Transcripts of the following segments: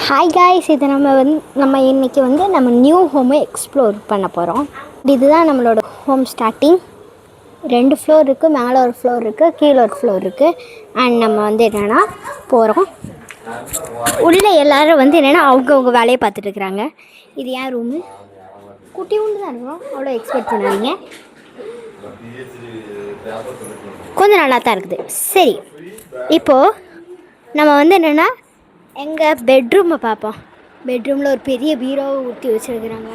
Hi guys, இது நம்ம இன்றைக்கி நம்ம நியூ ஹோமை எக்ஸ்ப்ளோர் பண்ண போகிறோம். இதுதான் நம்மளோட ஹோம் ஸ்டார்டிங். 2 ஃப்ளோர் இருக்குது, மேலே ஒரு ஃப்ளோர் இருக்குது, கீழே ஒரு ஃப்ளோர் இருக்குது. அண்ட் நம்ம என்னென்னா போகிறோம். உள்ளே எல்லோரும் என்னென்னா அவங்கவுங்க வேலையை பார்த்துட்ருக்குறாங்க. இது ஏன் ரூமு குட்டி உண்டு தான் இருக்கும், அவ்வளோ எக்ஸ்பெக்ட் பண்ணாதீங்க. கொஞ்சம் நல்லா தான் இருக்குது. சரி, இப்போது நம்ம என்னென்னா எங்கள் பெட்ரூமை பார்ப்போம். பெட்ரூமில் ஒரு பெரிய பீரோவை ஊற்றி வச்சுருக்குறாங்க.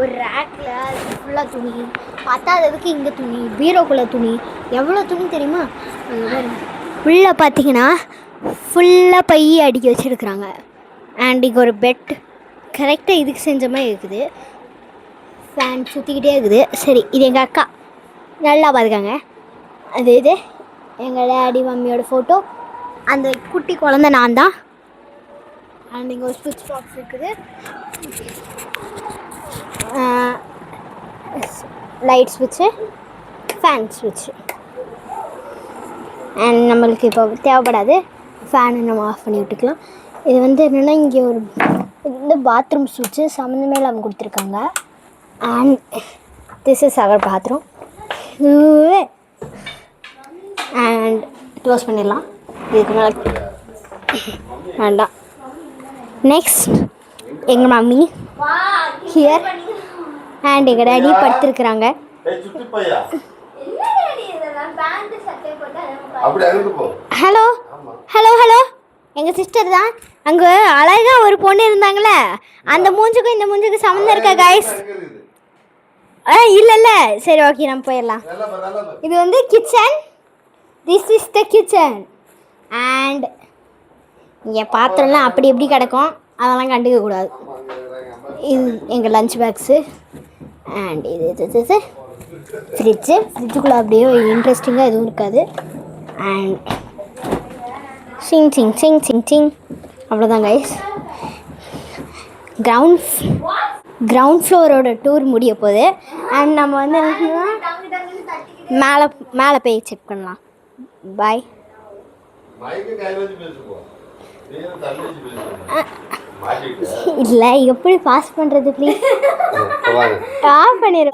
ஒரு ரேக்கில் ஃபுல்லாக துணி, பத்தாததுக்கு இங்கே துணி, பீரோக்குள்ளே துணி. எவ்வளோ துணி தெரியுமா? உள்ளே பார்த்தீங்கன்னா ஃபுல்லாக பை அடுக்கி வச்சுருக்குறாங்க. அண்ட் இங்கே ஒரு பெட் கரெக்டாக இதுக்கு செஞ்ச மாதிரி இருக்குது. ஃபேன் சுற்றிக்கிட்டே இருக்குது. சரி, இது எங்கள் அக்கா, நல்லா பார்த்துக்காங்க. இது எங்கள் டேடி மம்மியோட ஃபோட்டோ. அந்த குட்டி குழந்தை நான் தான். அண்ட் இங்கே ஒரு ஸ்விட்ச் பாக்ஸ் இருக்குது, லைட் ஸ்விட்ச்சு, ஃபேன் ஸ்விட்ச்சு. அண்ட் நம்மளுக்கு இப்போ தேவைப்படாது, ஃபேனை நம்ம ஆஃப் பண்ணி விட்டுக்கலாம். இது என்னென்னா இங்கே ஒரு பாத்ரூம் ஸ்விட்ச்சு சம்மந்தமே இல்லாமல் கொடுத்துருக்காங்க. And this is our bathroom. And close பண்ணிடலாம், இதுக்கு மேலே வேண்டாம். நெக்ஸ்ட் எங்கள் மம்மி ஹியர். அண்ட் எங்கள் டேடி படுத்துருக்குறாங்க. ஹலோ ஹலோ ஹலோ, எங்கள் சிஸ்டர் தான். அங்கே அழகாக ஒரு பொண்ணு இருந்தாங்களே, அந்த மூஞ்சுக்கும் இந்த மூஞ்சுக்கும் சம்மந்தம் இருக்கா காய்ஸ்? இல்லை. சரி, ஓகே, நம்ம போயிடலாம். இது kitchen. This is the kitchen. And இங்கே பாத்திரம்லாம் அப்படி எப்படி கிடக்கும், அதெல்லாம் கண்டுக்கக்கூடாது. இது எங்கள் லஞ்ச் பாக்ஸு. அண்ட் இது ஃப்ரிட்ஜுக்குள்ளே அப்படியே இன்ட்ரெஸ்டிங்காக எதுவும் இருக்காது. அண்ட் சிங் சிங் சிங் சிங் சிங், அவ்வளோதான் கைஸ். கிரவுண்ட் ஃப்ளோரோட டூர் முடிய போகுது. அண்ட் நம்ம மேலே போய் செக் பண்ணலாம். பாய். இல்லை, எப்படி பாஸ் பண்ணுறது ப்ளீஸ்? ஆஃப் பண்ணிடு.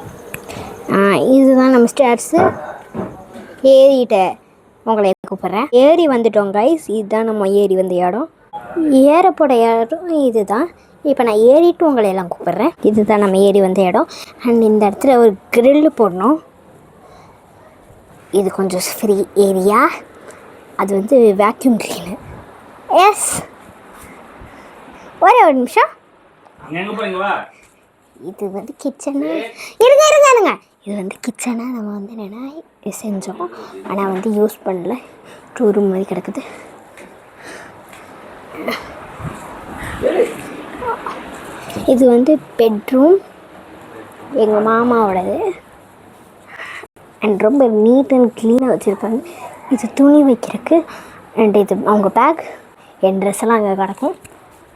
இதுதான் நம்ம ஸ்டேர்ஸு. ஏறிட்டேன், உங்களை கூப்பிட்றேன். ஏறி வந்துட்டோம் கைஸ். இதுதான் நம்ம ஏறி வந்த இடம். ஏறப்போட இடம் இது தான். இப்போ நான் ஏறிட்டு உங்களை எல்லாம் கூப்பிட்றேன். இதுதான் நம்ம ஏறி வந்த இடம். அண்ட் இந்த இடத்துல ஒரு கிரில்லு போடணும். இது கொஞ்சம் ஃப்ரீ ஏரியா. அது வேக்யூம் கிளீனர். எஸ், ஒரே ஒரு நிமிஷம். இது கிச்சனு. இருங்க. இது கிச்சனை நம்ம என்னென்னா செஞ்சோம், ஆனால் யூஸ் பண்ணல. 2 ரூம் மாதிரி கிடக்குது. இது பெட்ரூம் எங்கள் மாமாவோடது. அண்ட் ரொம்ப நீட் அண்ட் க்ளீனாக வச்சுருப்பாங்க. இது துணி வைக்கிறதுக்கு. அண்ட் இது அவங்க பேக். என் ட்ரெஸ் எல்லாம் அங்கே கிடக்கும்.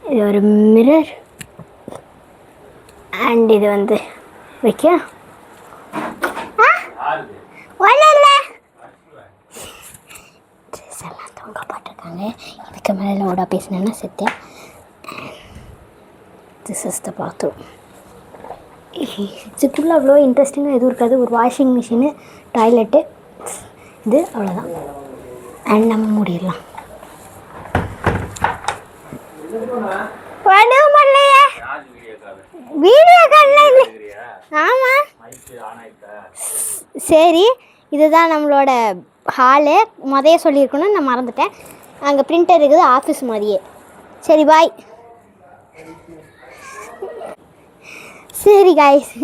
இது ஒரு மிரர். அண்ட் இது வைக்க ஒன்றும் இல்லை, ட்ரெஸ் எல்லாம் தொங்க போட்டிருக்காங்க. இதுக்கு மேலே லோடாக பேசினேன்னா செத்தேன். This is the bathroom. சுற்றுலா அவ்வளோ இன்ட்ரெஸ்டிங்காக எதுவும் இருக்காது. ஒரு வாஷிங் மிஷினு, டாய்லெட்டு, இது அவ்வளோதான். அண்ட் நம்ம மூடிடலாம். வீடியோ கால்ல இல்லை. ஆமாம், சரி. இதுதான் நம்மளோட ஹாலு. முதைய சொல்லியிருக்கணும், நான் மறந்துட்டேன். அங்கே பிரிண்டர் இருக்குது, ஆஃபீஸ் மாதிரியே. சரி, பாய். சரி காய்ஸ்,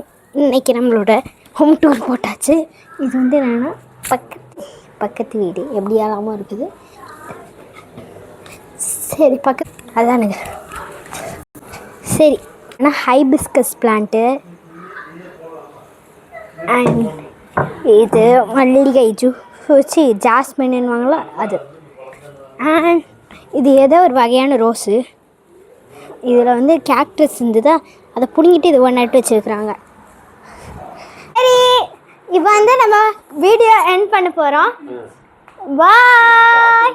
இன்றைக்கி நம்மளோட ஹோம் டூர் போட்டாச்சு. இது என்னென்னா பக்கத்து வீடு எப்படி ஆளாமல் இருக்குது. சரி, அதானுங்க. சரி, ஆனால் ஹைபிஸ்கஸ் பிளான்ட்டு. அண்ட் இது மல்லிகை வச்சு ஜாஸ்மின்னுவாங்களா அது. அண்ட் இது ஏதோ ஒரு வகையான ரோஸு. இதில் கேக்டஸ் இருந்ததா, அதை பிடுங்கிட்டு இது நட்டு வச்சுருக்குறாங்க. சரி, இப்போ நம்ம வீடியோ எண்ட் பண்ண போகிறோம். பாய்.